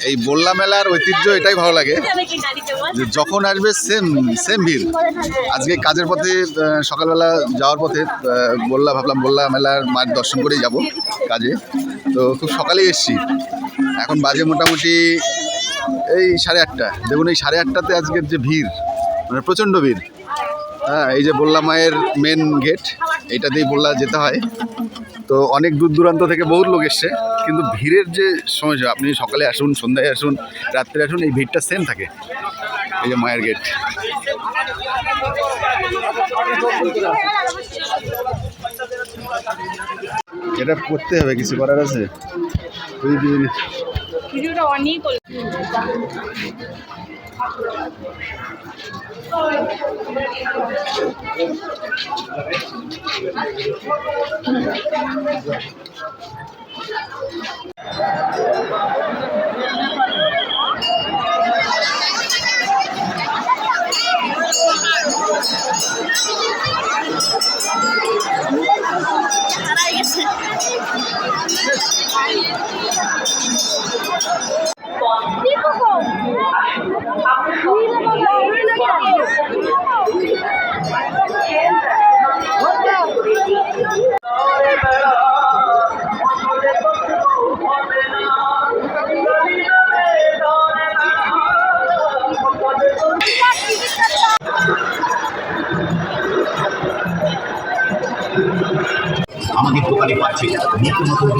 এই বল্লা মেলার ঐতিহ্য এটাই ভালো লাগে যে যখন আসবে সেম সেম ভিড়। আজকে কাজের পথে সকালবেলা যাওয়ার পথে ভাবলাম বল্লা মেলার মায়ের দর্শন করেই যাব কাজে। তো খুব সকালেই এসেছি, এখন বাজে মোটামুটি এই 8:30। দেখুন এই 8:30-তে আজকের যে ভিড়, মানে প্রচণ্ড ভিড়। হ্যাঁ, এই যে বল্লা মায়ের মেন গেট, এইটা দিয়েই বল্লা যেতে হয়। তো অনেক দূর দূরান্ত থেকে বহুত লোক এসছে, কিন্তু ভিড়ের যে সমস্যা, আপনি সকালে আসুন, সন্ধ্যায় আসুন, রাত্রে আসুন, এই ভিড়টা সেম থাকে। এই যে মায়ের গেট, এটা করতে হবে, কিছু করার আছে। ভিডিওটা অনেক আমাদের দোকানে পাচ্ছে নিত্য নতুন